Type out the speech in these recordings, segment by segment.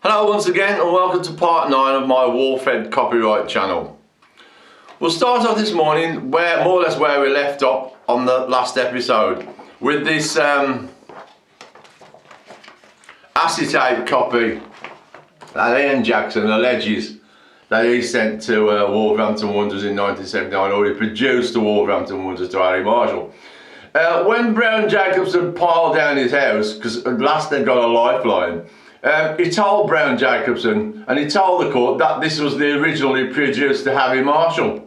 Hello once again and welcome to part 9 of my wall-fed copyright channel. We'll start off this morning more or less where we left off on the last episode with this acetate copy that Ian Jackson alleges that he sent to Wolverhampton Wanderers in 1979, or he produced the Wolverhampton Wanderers to Harry Marshall. When Brown Jacobson piled down his house, because at last they'd got a lifeline, he told Brown Jacobson and he told the court that this was the originally produced to Harry Marshall.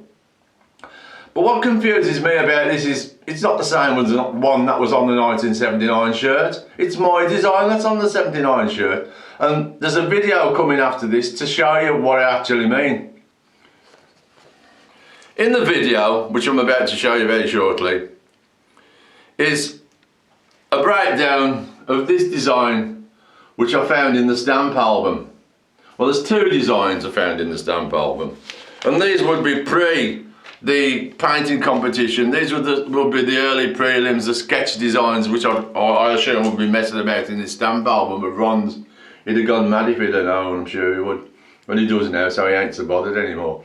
But what confuses me about this is it's not the same one that was on the 1979 shirt. It's my design that's on the 79 shirt. And there's a video coming after this to show you what I actually mean. In the video, which I'm about to show you very shortly, is a breakdown of this design which I found in the stamp album. Well, there's two designs I found in the stamp album, and these would be pre the painting competition. These would be the early prelims, the sketch designs, which I assume would be messing about in this stamp album of Ron's. He'd have gone mad if he'd have known, I'm sure he would. Well, he does now, so he ain't so bothered anymore.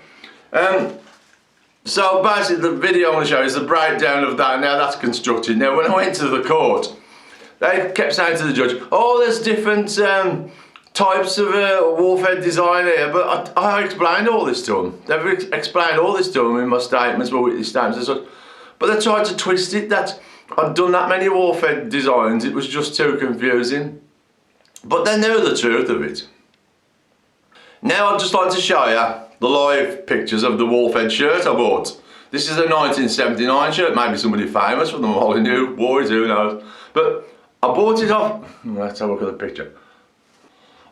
So basically the video I want to show you is the breakdown of that, and how that's constructed. Now when I went to the court, they kept saying to the judge, oh, there's different types of wall-fed design here, but I explained all this to them. They've explained all this to them in my statements, my witness statements and such. But they tried to twist it that I'd done that many wall-fed designs, it was just too confusing. But they knew the truth of it. Now I'd just like to show you the live pictures of the wall-fed shirt I bought. This is a 1979 shirt, maybe somebody famous from the Molyneux Boys, who knows. But I bought it off, let's have a look at the picture.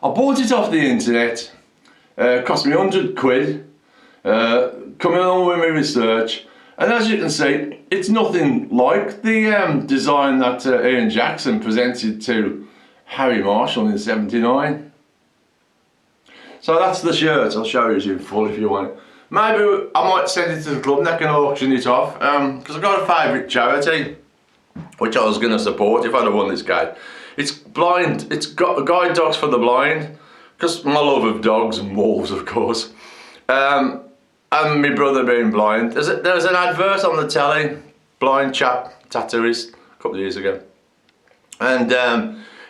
I bought it off the internet, cost me 100 quid, coming along with my research, and as you can see, it's nothing like the design that Ian Jackson presented to Harry Marshall in '79. So that's the shirt. I'll show you in full if you want it. Maybe I might send it to the club and they can auction it off, because I've got a favourite charity which I was going to support if I'd have won this game. It's blind, it's got guide dogs for the blind, because my love of dogs and wolves, of course, and my brother being blind. There was an advert on the telly, blind chap, tattooist, a couple of years ago, and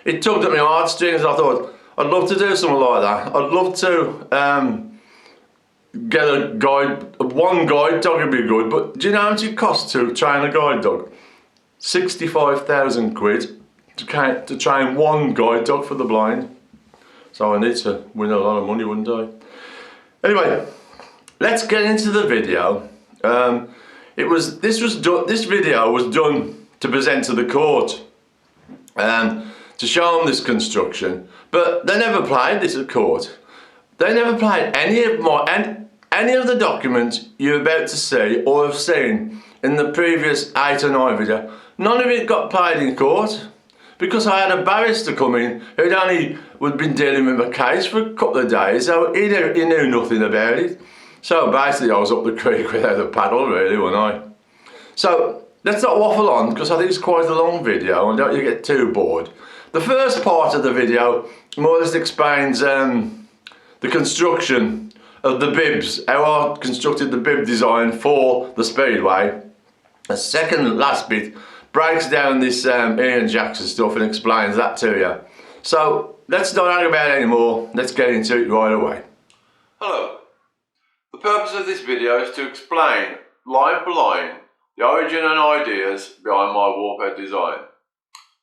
it tugged at my heartstrings. I thought, I'd love to do something like that. I'd love to get a guide, one guide dog would be good, but do you know how much it costs to train a guide dog? 65,000 quid to train one guide dog for the blind. So I need to win a lot of money, wouldn't I? Anyway, let's get into the video. This video was done to present to the court, to show them this construction, but they never played this at court. They never played any of the documents you're about to see or have seen in the previous 8 or 9 video. None of it got played in court because I had a barrister come in who'd only been dealing with my case for a couple of days, so he knew nothing about it. So basically I was up the creek without a paddle, really, wasn't I? So let's not waffle on, because I think it's quite a long video and don't you get too bored. The first part of the video more or less explains the construction of the bibs, how I constructed the bib design for the speedway. The second last bit breaks down this Ian Jackson stuff and explains that to you. So let's not argue about it anymore, let's get into it right away. Hello. The purpose of this video is to explain line for line the origin and ideas behind my wall-fed design.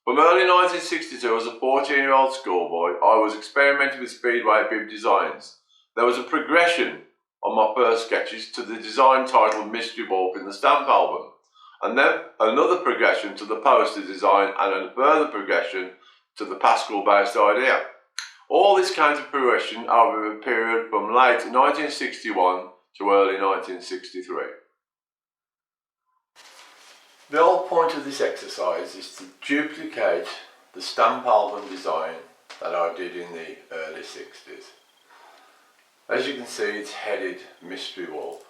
From early 1962, as a 14-year-old schoolboy, I was experimenting with speedway bib designs. There was a progression on my first sketches to the design titled Mystery Wolf in the stamp album, and then another progression to the poster design, and a further progression to the Pascal-based idea. All this came to fruition over a period from late 1961 to early 1963. The whole point of this exercise is to duplicate the stamp album design that I did in the early 60s. As you can see, it's headed Mystery Wolf.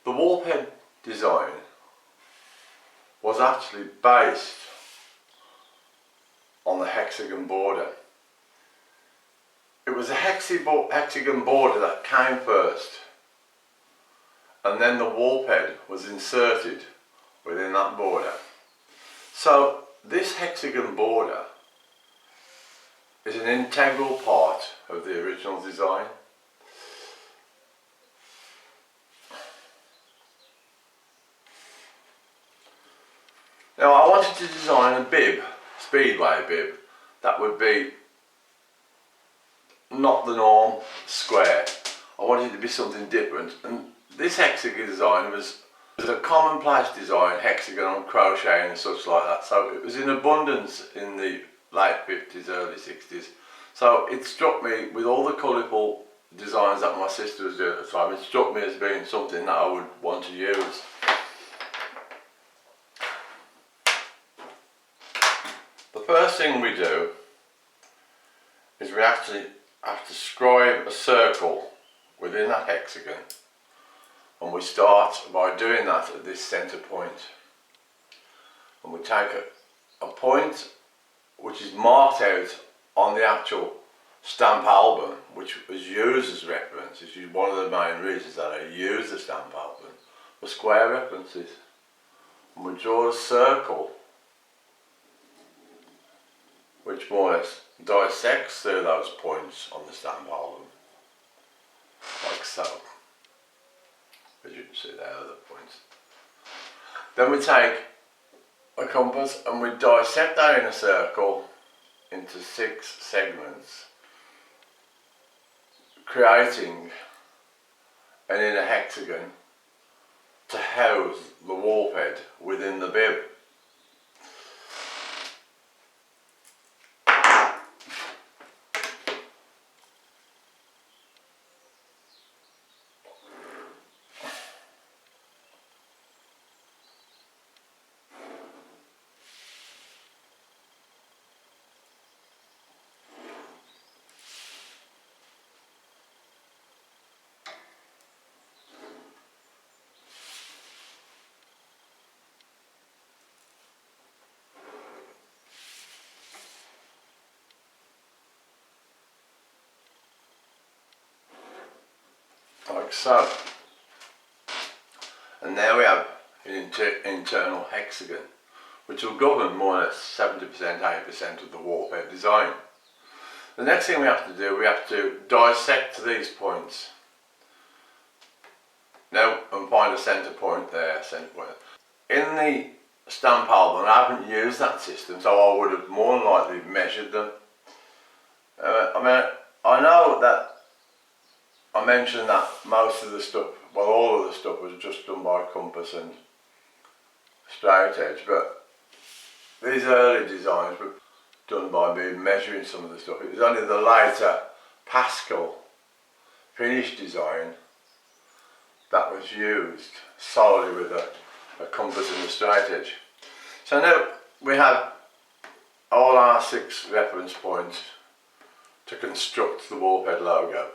The warhead design was actually based on the hexagon border. It was a hexagon border that came first, and then the warhead was inserted within that border. So this hexagon border is an integral part of the original design. Now I wanted to design a bib, speedway bib, that would be not the norm square. I wanted it to be something different, and this hexagon design was a commonplace design, hexagon, crocheting and such like that, so it was in abundance in the late 50s, early 60s. So it struck me, with all the colourful designs that my sister was doing at the time, it struck me as being something that I would want to use. The first thing we do is we actually have to scribe a circle within that hexagon, and we start by doing that at this centre point, and we take a point which is marked out on the actual stamp album, which was used as reference. This is one of the main reasons that I use the stamp album for square references. And we draw a circle which more or less dissects through those points on the stamp album, like so. As you can see, there are the points. Then we take a compass and we dissect that inner circle into 6 segments, creating an inner hexagon to house the warhead within the bib. Like so. And there we have an internal hexagon, which will govern more or less 70%, 80% of the warhead design. The next thing we have to do, we have to dissect these points. Now, and find a centre point there, centre point. In the stamp album, I haven't used that system, so I would have more than likely measured them. I know that I mentioned that most of the stuff, well, all of the stuff was just done by compass and straight edge, but these early designs were done by me measuring some of the stuff. It was only the later Pascal finished design that was used solely with a compass and a straight edge. So now we have all our 6 reference points to construct the warhead logo.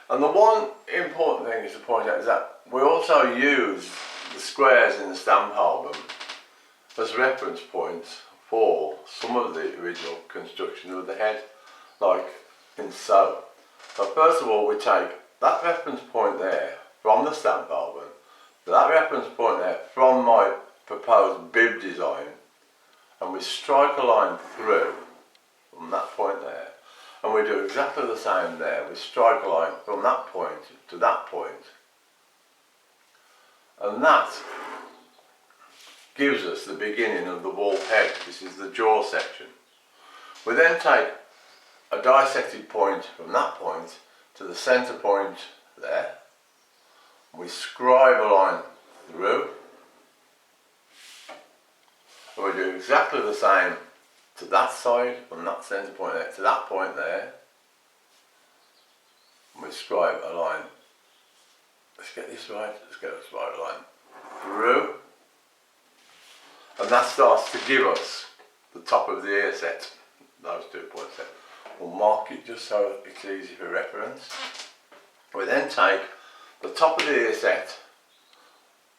And the one important thing is to point out is that we also use the squares in the stamp album as reference points for some of the original construction of the head, like in so. So first of all, we take that reference point there from the stamp album, that reference point there from my proposed bib design, and we strike a line through from that point there. And we do exactly the same there. We strike a line from that point to that point. And that gives us the beginning of the wolf head. This is the jaw section. We then take a dissected point from that point to the centre point there. We scribe a line through. And we do exactly the same to that side, from that centre point there to that point there. And we scribe a line. Let's get this right. Let's get a scribe line through. And that starts to give us the top of the ear set. Those 2 points there. We'll mark it just so it's easy for reference. We then take the top of the ear set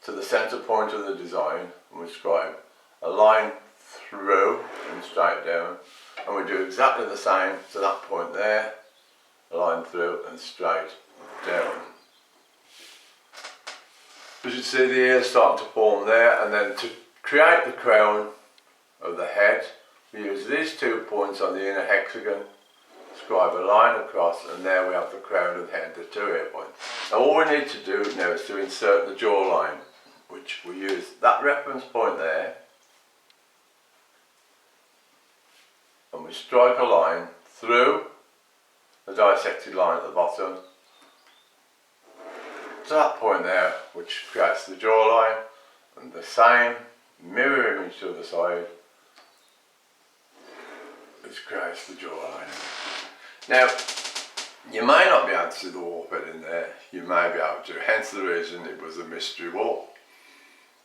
to the centre point of the design, and we scribe a line through and straight down, and we do exactly the same to that point there, a line through and straight down. As you see, the ears starting to form there, and then to create the crown of the head, we use these 2 points on the inner hexagon, scribe a line across, and there we have the crown of the head, the 2 ear points. Now all we need to do now is to insert the jawline, which we use that reference point there, and we strike a line through the dissected line at the bottom to that point there, which creates the jawline, and the same mirror image to the other side, which creates the jawline. Now, you may not be able to see the warp head in there, you may be able to, hence the reason it was a mystery warp.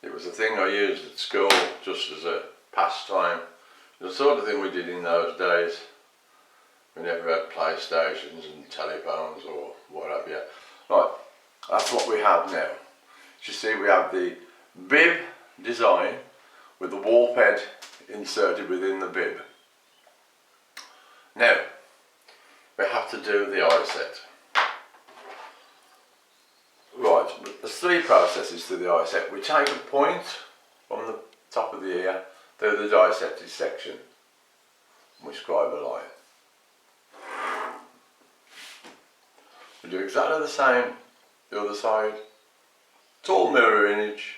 It was a thing I used at school just as a pastime, the sort of thing we did in those days. We never had PlayStations and telephones or what have you. Right, that's what we have now. As you see, we have the bib design with the warp head inserted within the bib. Now, we have to do the eye set. Right, there's 3 processes to the eye set. We take a point from the top of the ear through the dissected section, and we scribe a line. We do exactly the same the other side. It's all mirror image,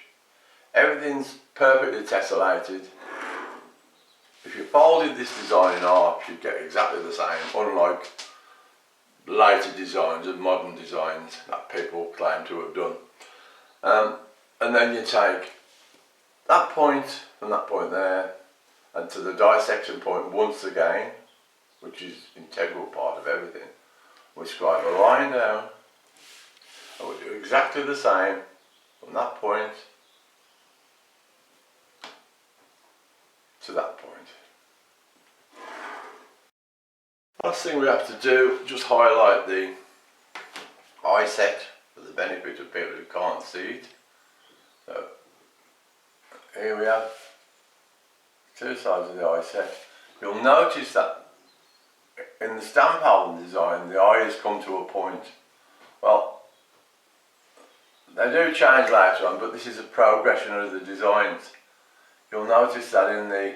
everything's perfectly tessellated. If you folded this design in half, you'd get exactly the same, unlike later designs and modern designs that people claim to have done. And then you take that point from that point there and to the dissection point once again, which is an integral part of everything. We scribe a line down, and we do exactly the same from that point to that point. Last thing we have to do, just highlight the eye set for the benefit of people who can't see it. So here we have 2 sides of the eye set. You'll notice that in the stamp album design the eyes come to a point. Well, they do change later on, but this is a progression of the designs. You'll notice that in the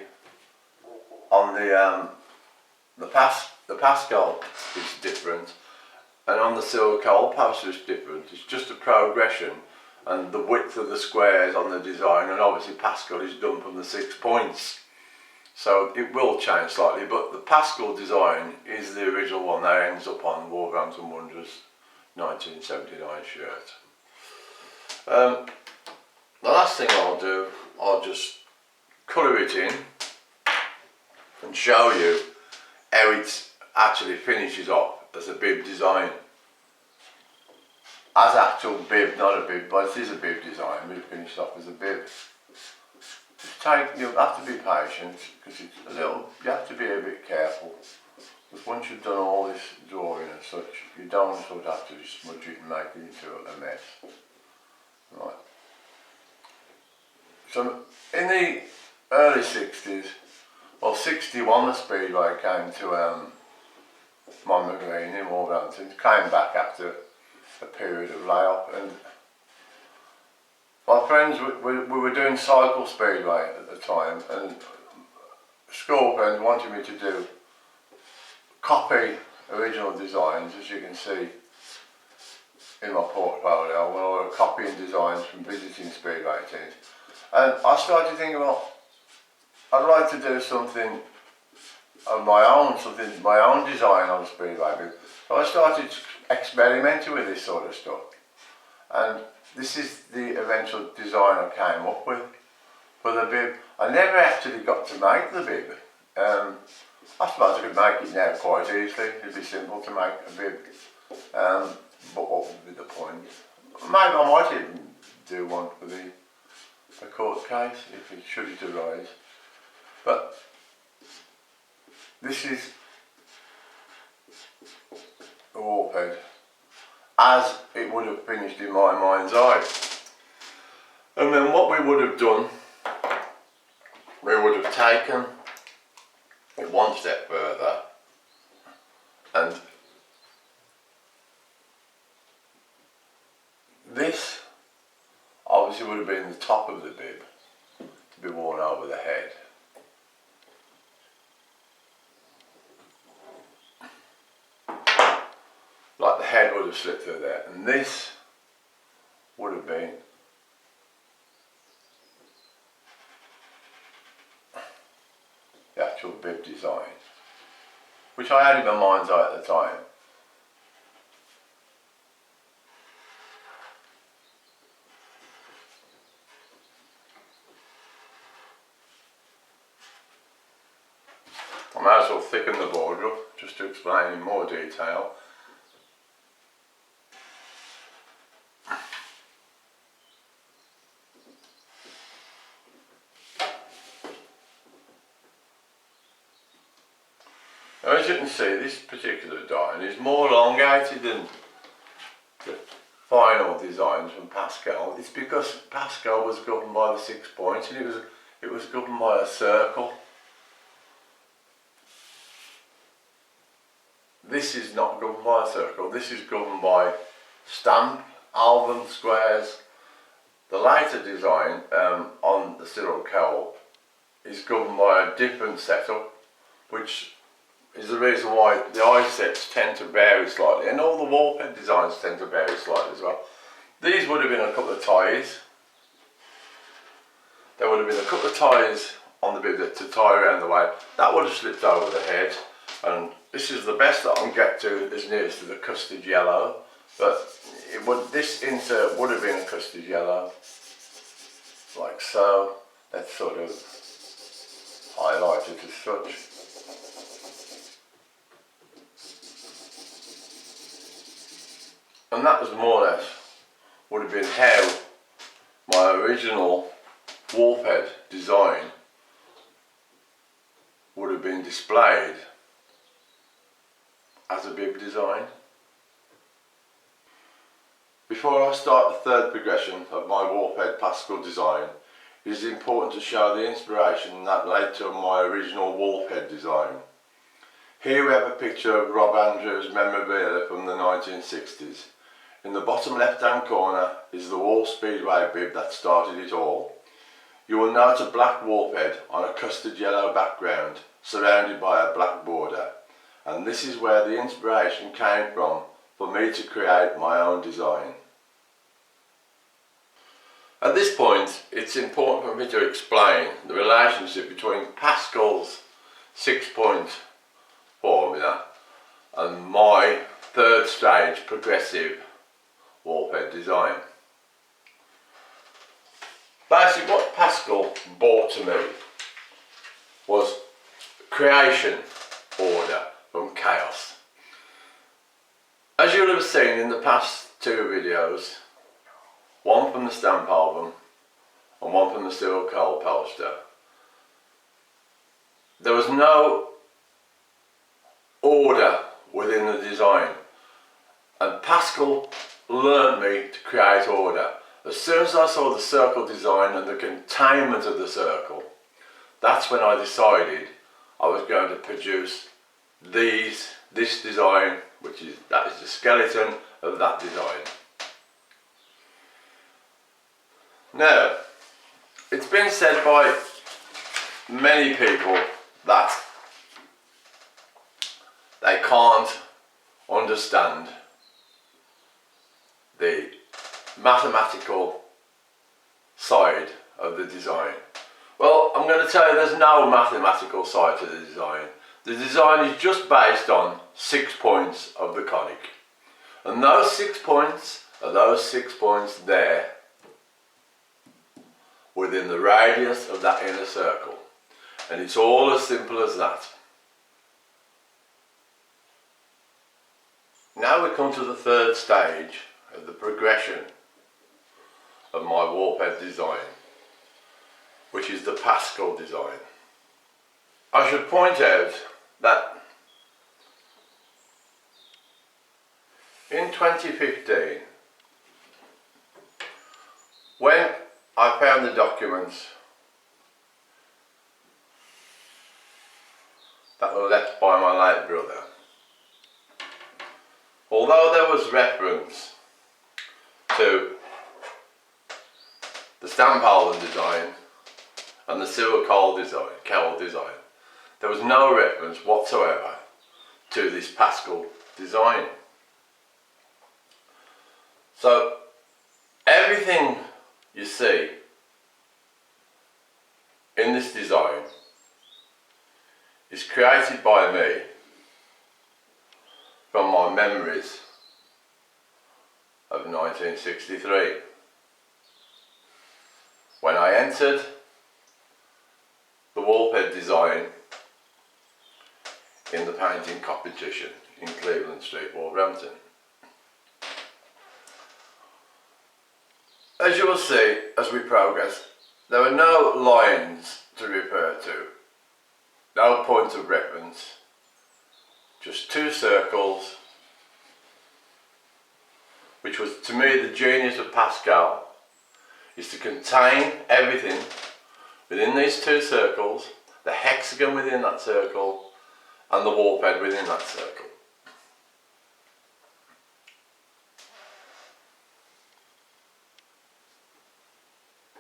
Pascal is different, and on the silver coal poster is different. It's just a progression, and the width of the squares on the design, and obviously Pascal is done from the 6 points, so it will change slightly, but the Pascal design is the original one that ends up on Wolverhampton Wanderers 1979 shirt. The last thing I'll do, I'll just colour it in and show you how it actually finishes off as a bib design. As actual bib, not a bib, but it is a bib design, but it finishes off as a bib. You have to be patient, because it's a little, you have to be a bit careful, because once you've done all this drawing and such, you don't sort of have to just smudge it and make it into a mess. Right. So in the early 60s, well 61, the Speedway came to Monmouth Green in Wolverhampton. It came back after a period of layoff, and my friends, we were doing cycle speedway at the time, and school friends wanted me to do copy original designs, as you can see in my portfolio. Well, I was copying designs from visiting speedway teams, and I started thinking, well, I'd like to do something of my own, my own design on speedway. So I started experimenting with this sort of stuff, and this is the eventual design I came up with for the bib. I never actually got to make the bib. I suppose I could make it now quite easily. It'd be simple to make a bib, but what would be the point? Maybe I might even do one for the court case if it should it arise. But this is the warp head as it would have finished in my mind's eye. And then what we would have done, we would have taken it one step further, and this obviously would have been the top of the bib to be worn over the head. Like the head would have slipped through there, and this would have been the actual bib design, which I had in my mind's eye at the time. I might as well thicken the border up just to explain in more detail. Now, as you can see, this particular design is more elongated than the final designs from Pascal. It's because Pascal was governed by the 6 points, and it was governed by a circle. This is not governed by a circle, this is governed by stamp, album squares. The later design on the Cyril cowl is governed by a different setup, which is the reason why the eye sets tend to vary slightly, and all the wall head designs tend to vary slightly as well. These would have been a couple of ties. There would have been a couple of ties on the bib to tie around the way. That would have slipped over the head, and this is the best that I can get to as nearest to the custard yellow, but this insert would have been a custard yellow, like so. That's sort of highlighted as such. And that was more or less would have been how my original wolf head design would have been displayed as a bib design. Before I start the third progression of my wolf head Pascal design, it is important to show the inspiration that led to my original wolf head design. Here we have a picture of Rob Andrews' memorabilia from the 1960s. In the bottom left hand corner is the Wall Speedway bib that started it all. You will note a black wolf head on a custard yellow background surrounded by a black border, and this is where the inspiration came from for me to create my own design. At this point, it's important for me to explain the relationship between Pascal's 6-point formula and my third stage progressive wolf head design. Basically, what Pascal brought to me was creation order from chaos. As you'll have seen in the past 2 videos, one from the stamp album and one from the Cyril cowl poster, there was no order within the design, and Pascal learned me to create order. As soon as I saw the circle design and the containment of the circle, that's when I decided I was going to produce this design, that is the skeleton of that design. Now, it's been said by many people that they can't understand the mathematical side of the design. Well, I'm going to tell you there's no mathematical side to the design. The design is just based on 6 points of the conic. And those 6 points are those 6 points there within the radius of that inner circle. And it's all as simple as that. Now we come to the third stage of the progression of my warp head design, which is the Pascal design. I should point out that in 2015, when I I found the documents that were left by my late brother. Although there was reference to the stamp album design and the sewer cowl design, there was no reference whatsoever to this Pascal design. So everything you see in this design is created by me from my memories of 1963, when I entered the wallpaper design in the painting competition in Cleveland Street, Wolverhampton. As you will see as we progress, there are no lines to refer to, no point of reference, just two circles, which was to me the genius of Pascal, is to contain everything within these two circles, the hexagon within that circle and the warp head within that circle.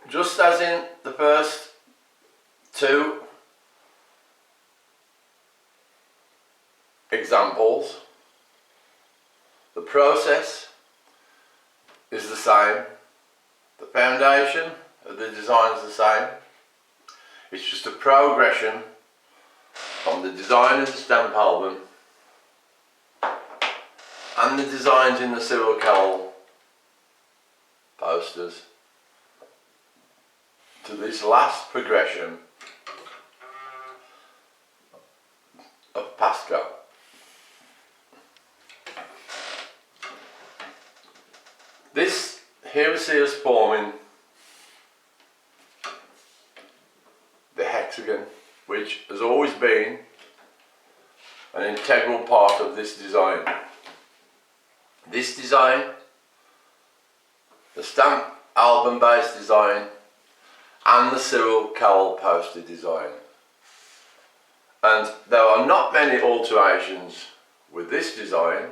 Just as in the first two examples, the process is the same, the foundation of the design is the same. It's just a progression from the design of the stamp album and the designs in the sewer cowl posters to this last progression of Pascal. This here we see us forming the hexagon, which has always been an integral part of this design. This design, the stamp album based design, and the sewer cowl poster design. And there are not many alterations with this design,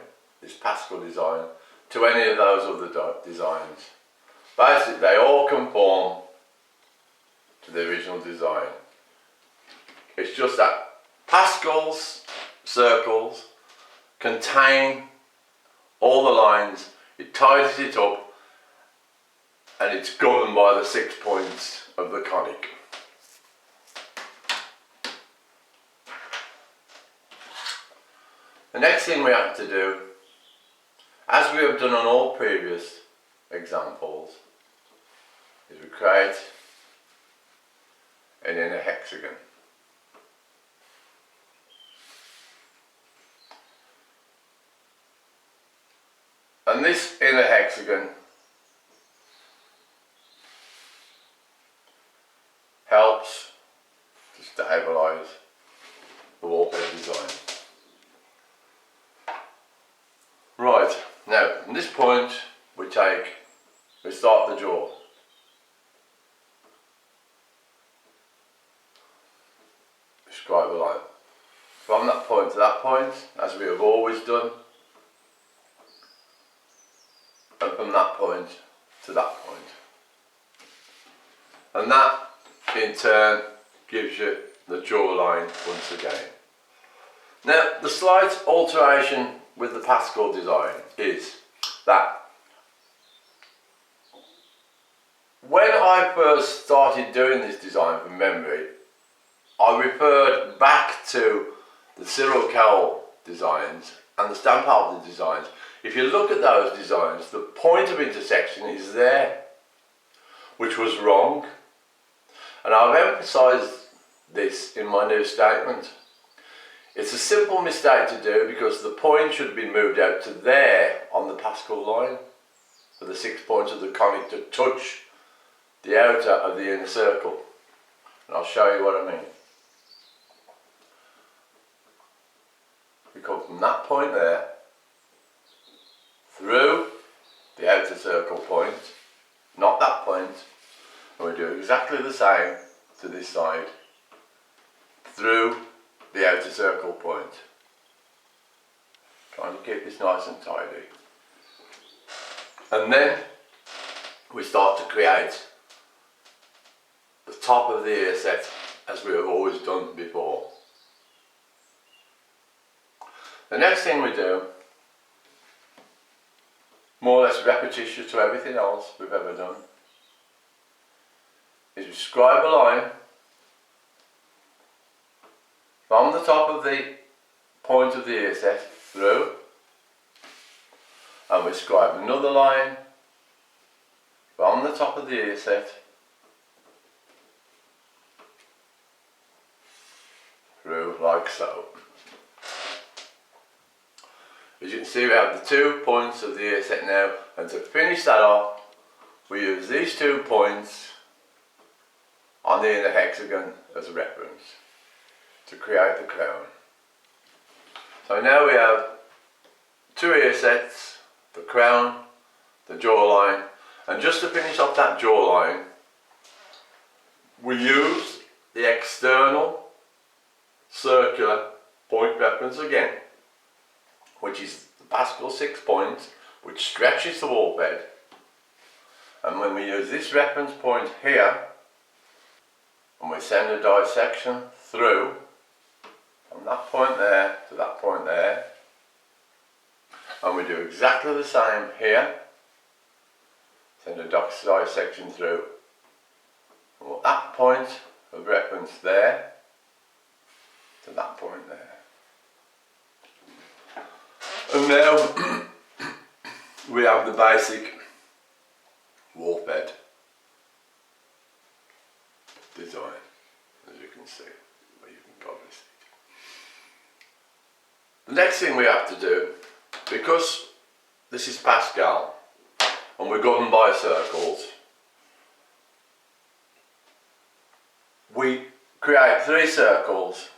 this Pascal design, to any of those other designs. Basically, they all conform to the original design. It's just that Pascal's circles contain all the lines, it tidies it up, and it's governed by the 6 points of the conic. The next thing we have to do, as we have done on all previous examples, is we create an inner hexagon. And this inner hexagon helps to stabilise the wallpaper design. Right, now from this point we start the jaw. Describe a line. From that point to that point, as we have always done, and from that point to that point. And that in turn gives you the jawline once again. Now the slight alteration with the Pascal design is that when I first started doing this design from memory, I referred back to the sewer cowl designs and the stamp album designs. If you look at those designs, the point of intersection is there, which was wrong. And I've emphasised this in my new statement. It's a simple mistake to do because the point should be moved out to there on the Pascal line for the 6 points of the conic to touch the outer of the inner circle. And I'll show you what I mean. We come from that point there through the outer circle point, not that point, and do exactly the same to this side through the outer circle point. Trying to keep this nice and tidy. And then we start to create the top of the ear set as we have always done before. The next thing we do, more or less repetitious to everything else we've ever done, is we scribe a line from the top of the point of the ear set through, and we scribe another line from the top of the ear set through like so. As you can see, we have the 2 points of the ear set now, and to finish that off we use these 2 points on the inner hexagon as a reference to create the crown. So now we have 2 ear sets, the crown, the jawline, and just to finish off that jawline we use the external circular point reference again, which is the Pascal 6 point, which stretches the wall bed. And when we use this reference point here, and we send a dissection through from that point there to that point there, and we do exactly the same here, send a dissection through from that point of reference there to that point there. And now we have the basic wall bed design, as you can see, or you can probably see it. The next thing we have to do, because this is Pascal and we're governed by circles, we create 3 circles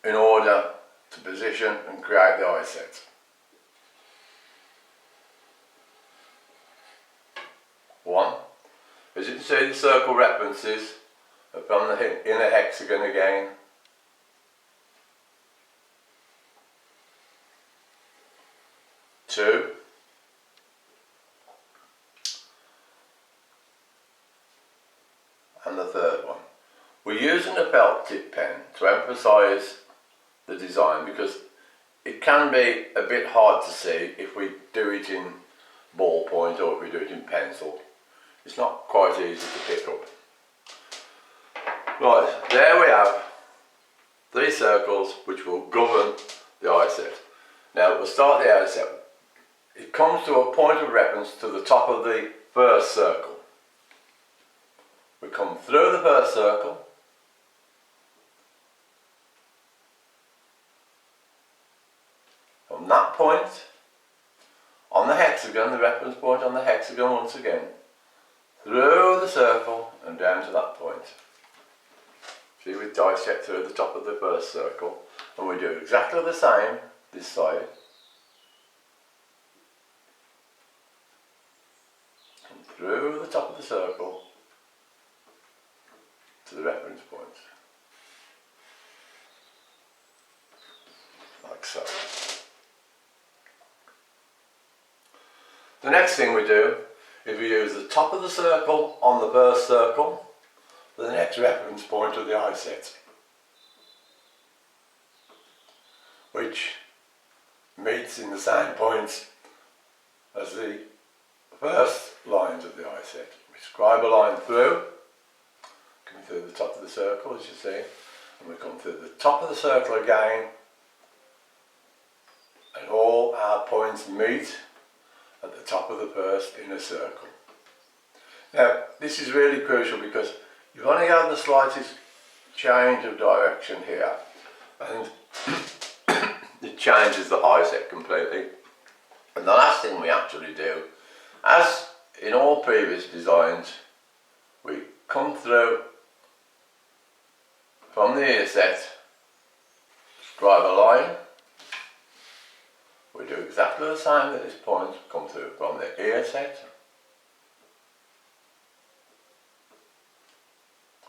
in order to position and create the eye set. One, as you can see, the circle references are from the inner hexagon again. Two, and the third one. We're using a felt tip pen to emphasise the design because it can be a bit hard to see if we do it in ballpoint or if we do it in pencil. It's not quite easy to pick up. Right, there we have 3 circles which will govern the eye set. Now we'll start the eye set. It comes to a point of reference to the top of the first circle. We come through the first circle, from that point on the hexagon, the reference point on the hexagon once again, through the circle and down to that point. See, we dissect through the top of the first circle, and we do exactly the same this side. Come through the top of the circle to the reference point. Like so. The next thing we do is we use the top of the circle on the first circle for the next reference point of the eye set, which meets in the same points as the first lines of the eye set. We scribe a line through, come through the top of the circle as you see, and we come through the top of the circle again, and all our points meet at the top of the first inner circle. Now this is really crucial because you've only got the slightest change of direction here and it changes the eye set completely. And the last thing we actually do, as in all previous designs, we come through from the ear set, scribe a line, we do exactly the same at this point. Come through from the ear set,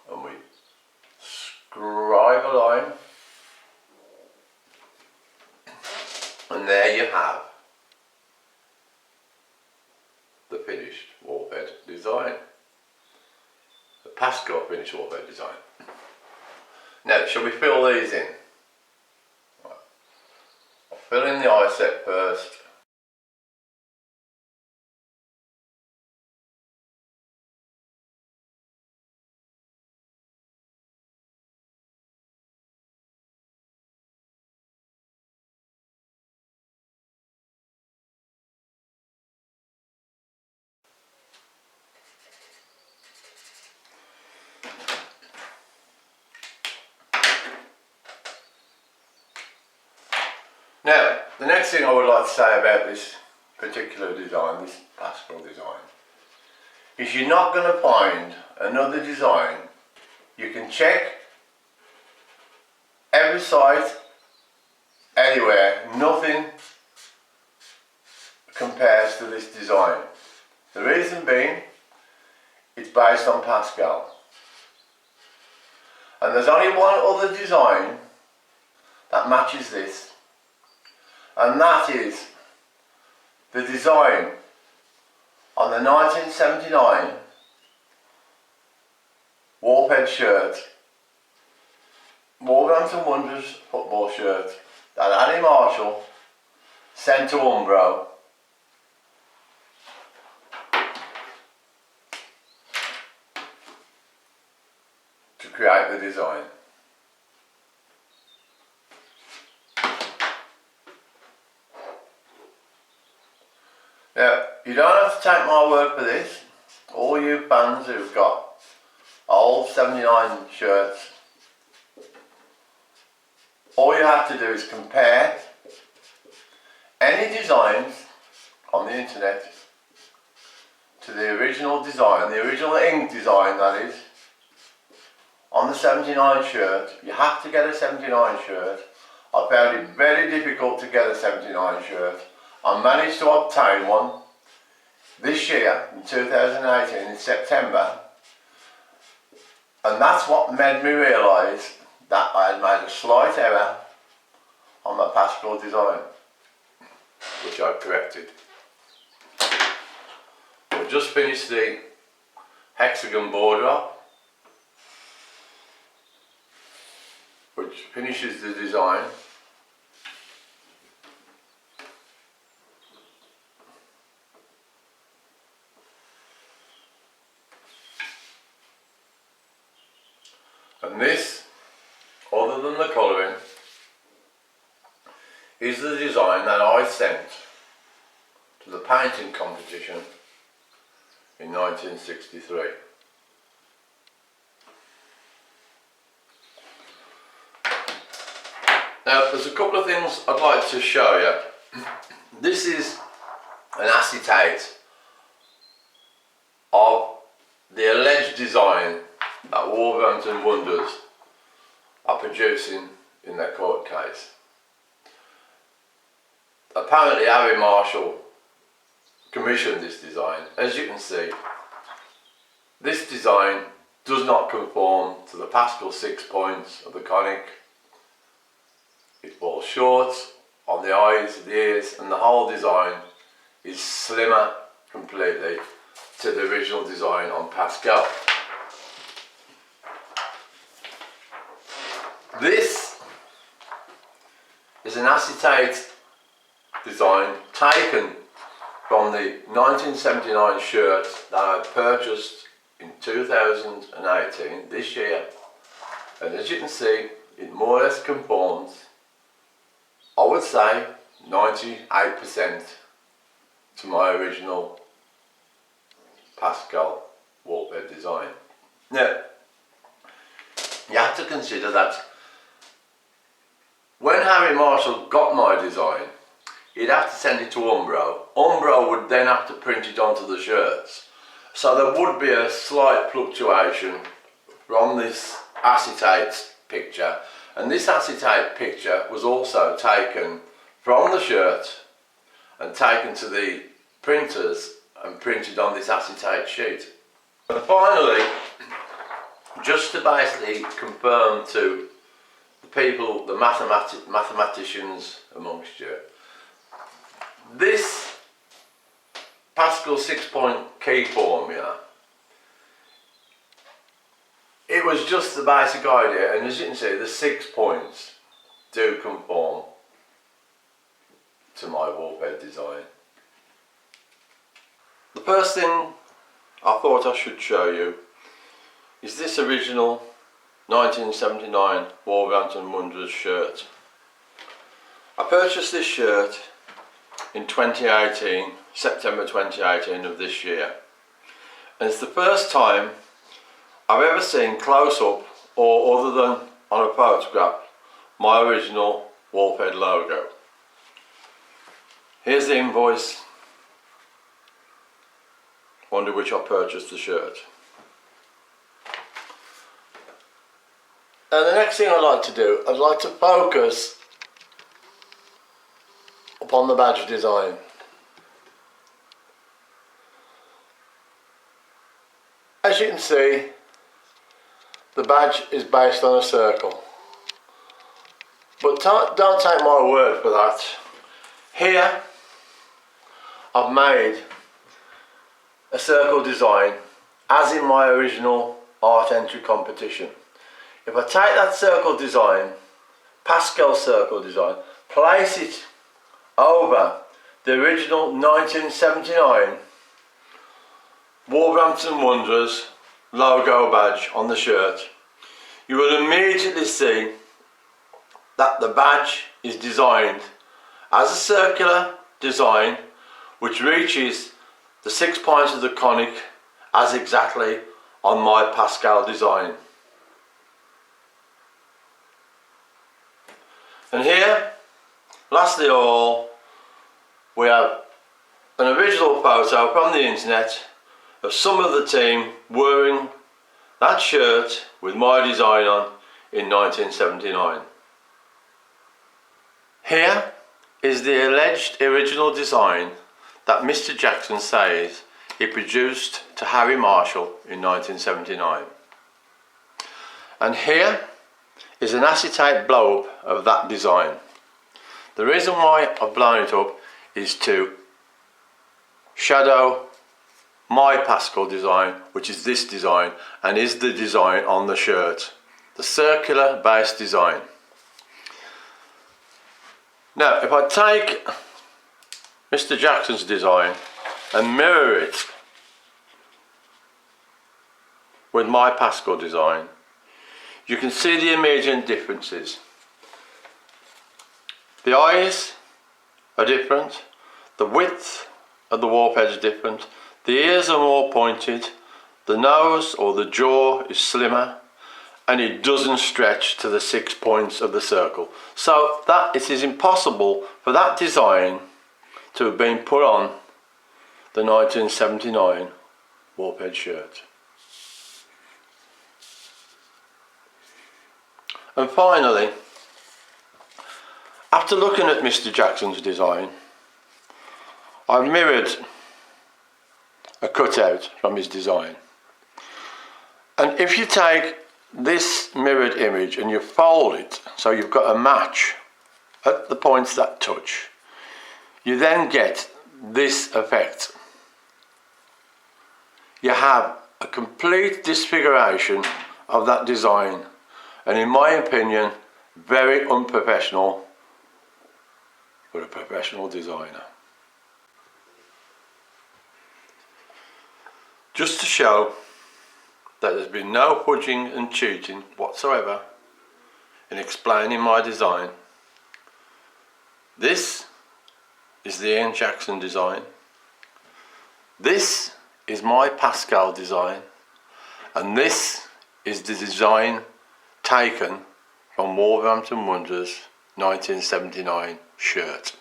and we scribe a line, and there you have the finished warhead design, the Pascal finished warhead design. Now, shall we fill these in? Right. I'll fill in the eye set first. Now, the next thing I would like to say about this particular design, this Pascal design, is you're not going to find another design. You can check every site, anywhere, nothing compares to this design. The reason being, it's based on Pascal. And there's only one other design that matches this, and that is the design on the 1979 Warhead shirt, Wolverhampton Wanderers football shirt that Annie Marshall sent to Umbro to create the design. Now, you don't have to take my word for this. All you fans who've got old 79 shirts, all you have to do is compare any designs on the internet to the original design, the original ink design that is, on the 79 shirt. You have to get a 79 shirt. I found it very difficult to get a 79 shirt. I managed to obtain one this year in 2018 in September, and that's what made me realise that I had made a slight error on my Pascal design, which I've corrected. I've just finished the hexagon border up, which finishes the design. And this, other than the colouring, is the design that I sent to the painting competition in 1963. Now, there's a couple of things I'd like to show you. This is an acetate of the alleged design that Wolverhampton Wanderers are producing in their court case. Apparently Harry Marshall commissioned this design. As you can see, this design does not conform to the Pascal 6 points of the conic. It falls short on the eyes, the ears, and the whole design is slimmer completely to the original design on Pascal. This is an acetate design taken from the 1979 shirt that I purchased in 2018, this year, and as you can see, it more or less conforms, I would say 98% to my original Pascal Warhead design. Now, you have to consider that when Harry Marshall got my design, he'd have to send it to Umbro. Umbro would then have to print it onto the shirts. So there would be a slight fluctuation from this acetate picture. And this acetate picture was also taken from the shirt and taken to the printers and printed on this acetate sheet. And finally, just to basically confirm to the people, the mathematicians amongst you, this Pascal 6-point key formula, it was just the basic idea, and as you can see, the 6 points do conform to my wall bed design. The first thing I thought I should show you is this original 1979 Wolverhampton Wanderers shirt. I purchased this shirt in 2018, September 2018 of this year, and it's the first time I've ever seen close up, or other than on a photograph, my original Wolfhead logo. Here's the invoice under which I purchased the shirt. And the next thing I'd like to do, I'd like to focus upon the badge design. As you can see, the badge is based on a circle. But don't take my word for that. Here, I've made a circle design as in my original art entry competition. If I take that circle design, Pascal circle design, place it over the original 1979 Wolverhampton Wanderers logo badge on the shirt, you will immediately see that the badge is designed as a circular design which reaches the 6 points of the conic as exactly on my Pascal design. And here, lastly of all, we have an original photo from the internet of some of the team wearing that shirt with my design on in 1979. Here is the alleged original design that Mr. Jackson says he produced to Harry Marshall in 1979. And here is an acetate blow up of that design. The reason why I've blown it up is to shadow my Pascal design, which is this design, and is the design on the shirt, the circular base design. Now, if I take Mr. Jackson's design and mirror it with my Pascal design, you can see the immediate differences. The eyes are different, the width of the warp edge is different, the ears are more pointed, the nose or the jaw is slimmer, and it doesn't stretch to the 6 points of the circle. So that it is impossible for that design to have been put on the 1979 warp edge shirt. And finally, after looking at Mr. Jackson's design, I mirrored a cutout from his design. And if you take this mirrored image and you fold it so you've got a match at the points that touch, you then get this effect. You have a complete disfiguration of that design, and in my opinion, very unprofessional for a professional designer. Just to show that there's been no fudging and cheating whatsoever in explaining my design, this is the Ian Jackson design, this is my Pascal design, and this is the design taken from Wolverhampton Wanderers 1979 shirt.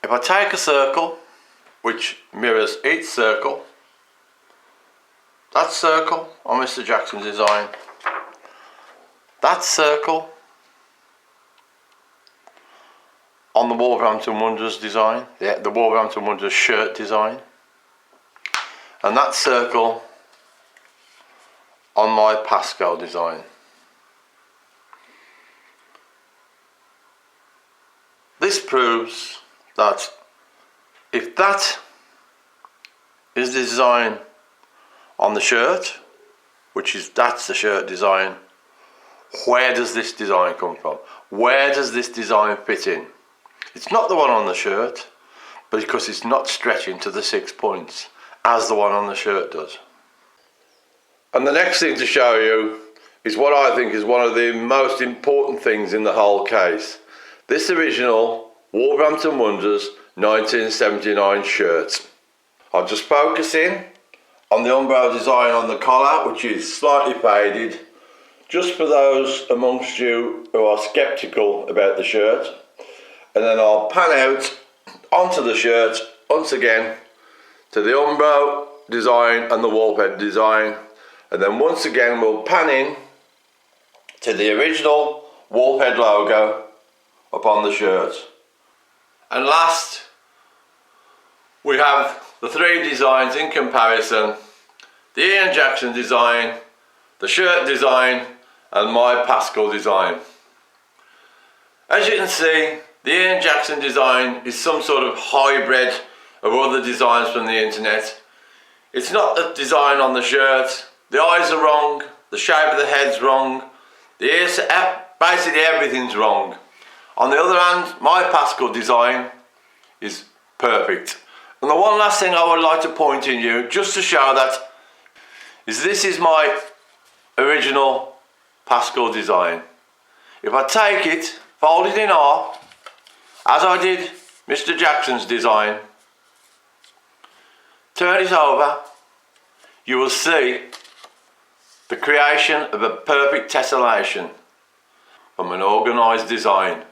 If I take a circle which mirrors each circle, that circle on Mr. Jackson's design, that circle on the Wolverhampton Wanderers design, the Wolverhampton Wanderers shirt design, and that circle on my Pascal design. This proves that if that is the design on the shirt, that's the shirt design, where does this design come from? Where does this design fit in? It's not the one on the shirt, but because it's not stretching to the 6 points as the one on the shirt does. And the next thing to show you is what I think is one of the most important things in the whole case. This original Wolverhampton Wanderers 1979 shirt. I'll just focus in on the umbrella design on the collar, which is slightly faded, just for those amongst you who are sceptical about the shirt. And then I'll pan out onto the shirt once again to the umbro design and the wolf head design, and then once again we'll pan in to the original wolf head logo upon the shirt. And last we have the three designs in comparison: the Ian Jackson design, the shirt design, and my Pascal design. As you can see, the Ian Jackson design is some sort of hybrid of other designs from the internet. It's not the design on the shirt. The eyes are wrong, the shape of the head's wrong, the ears, basically everything's wrong. On the other hand, my Pascal design is perfect. And the one last thing I would like to point in you, just to show that, is this is my original Pascal design. If I take it, fold it in half, as I did Mr. Jackson's design, turn it over, you will see the creation of a perfect tessellation from an organised design.